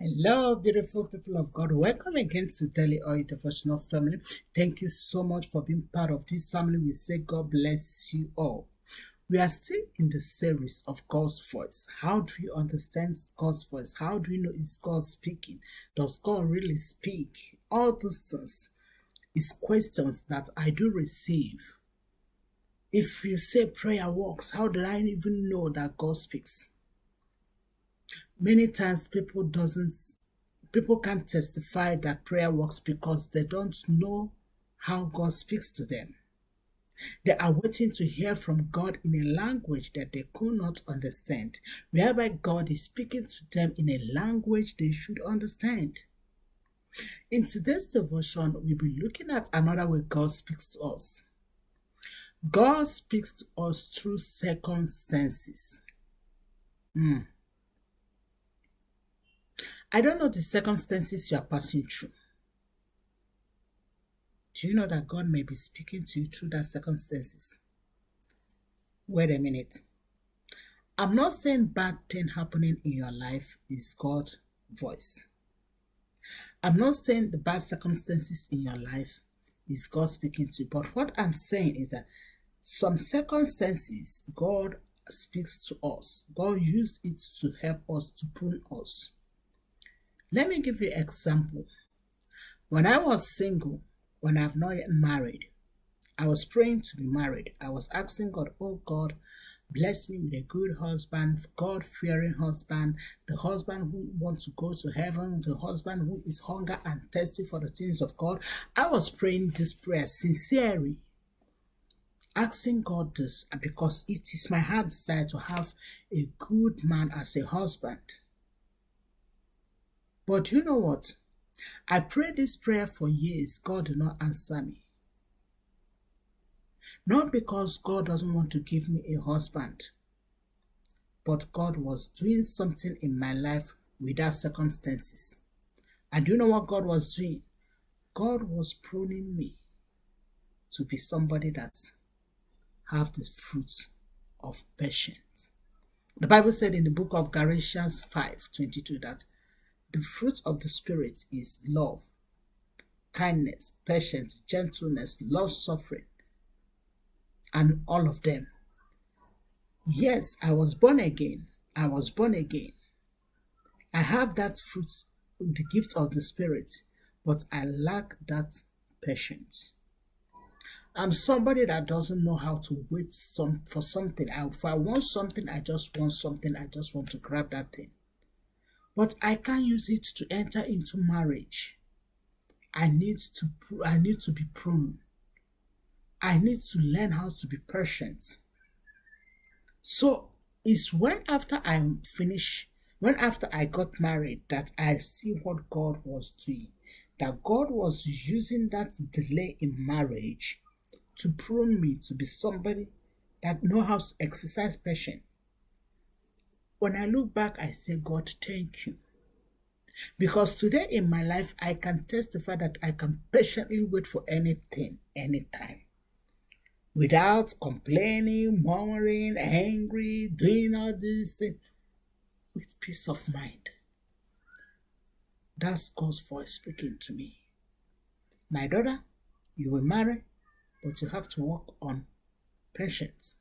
Hello, beautiful people of God. Welcome again to Daily Oil Devotional Family. Thank you so much for being part of this family. We say God bless you all. We are still in the series of God's voice. How do you understand God's voice? How do you know it's God speaking? Does God really speak? All those things is questions that I do receive. If you say prayer works, how did I even know that God speaks? Many times people can't testify that prayer works because they don't know how God speaks to them. They are waiting to hear from God in a language that they could not understand, whereby God is speaking to them in a language they should understand. In today's devotion, we'll be looking at another way God speaks to us. God speaks to us through circumstances. I don't know the circumstances you are passing through. Do you know that God may be speaking to you through that circumstances? Wait a minute. I'm not saying bad thing happening in your life is God's voice. I'm not saying the bad circumstances in your life is God speaking to you. But what I'm saying is that some circumstances, God speaks to us. God used it to help us, to prune us. Let me give you an example. When I was single, when I've not yet married, I was praying to be married. I was asking God, oh God, bless me with a good husband, God-fearing husband, the husband who wants to go to heaven, the husband who is hunger and thirsty for the things of God. I was praying this prayer sincerely, asking God this because it is my heart desire to have a good man as a husband. But you know what? I prayed this prayer for years. God did not answer me. Not because God doesn't want to give me a husband, but God was doing something in my life without circumstances. And you know what God was doing? God was pruning me to be somebody that have the fruit of patience. The Bible said in the book of Galatians 5:22 that the fruit of the Spirit is love, kindness, patience, gentleness, long-suffering, and all of them. Yes, I was born again. I was born again. I have that fruit, the gift of the Spirit, but I lack that patience. I'm somebody that doesn't know how to wait for something. If I want something, I just want something. I just want to grab that thing. But I can't use it to enter into marriage. I need to be pruned. I need to learn how to be patient. So it's when after I'm finished, when after I got married, that I see what God was doing. That God was using that delay in marriage to prune me to be somebody that know how to exercise patience. When I look back, I say, God, thank you. Because today in my life, I can testify that I can patiently wait for anything, anytime, without complaining, murmuring, angry, doing all these things, with peace of mind. That's God's voice speaking to me. My daughter, you will marry, but you have to work on patience.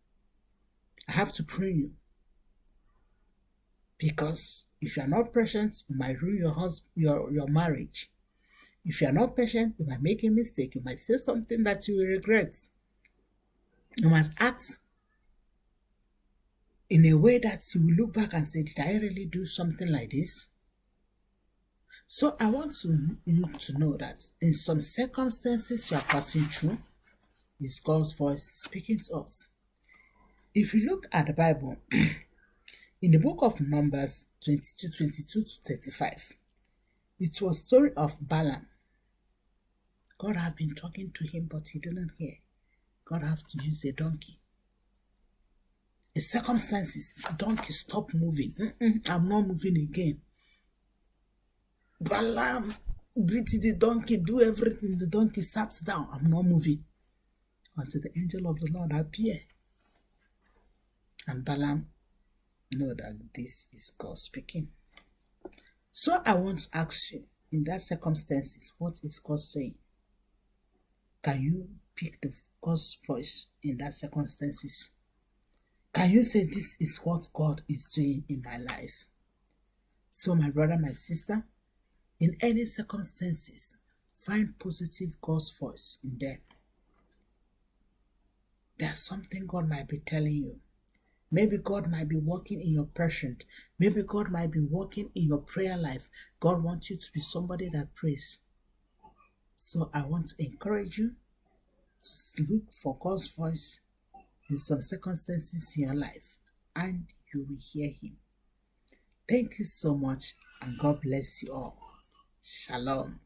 I have to prune you. Because if you are not patient, you might ruin your marriage. If you are not patient, you might make a mistake. You might say something that you will regret. You must act in a way that you will look back and say, did I really do something like this? So I want you to know that in some circumstances you are passing through, it's God's voice speaking to us. If you look at the Bible, in the book of Numbers 22 to 35, it was story of Balaam. God have been talking to him, but he didn't hear. God have to use a donkey. In circumstances, donkey stop moving. I'm not moving again. Balaam beat the donkey, do everything. The donkey sat down. I'm not moving. Until the angel of the Lord appeared. And Balaam know that this is God speaking. So I want to ask you, in that circumstances, what is God saying? Can you pick the God's voice in that circumstances? Can you say this is what God is doing in my life? So my brother, my sister, in any circumstances, find positive God's voice in them. There's something God might be telling you. Maybe God might be working in your present. Maybe God might be working in your prayer life. God wants you to be somebody that prays. So I want to encourage you to look for God's voice in some circumstances in your life, and you will hear Him. Thank you so much, and God bless you all. Shalom.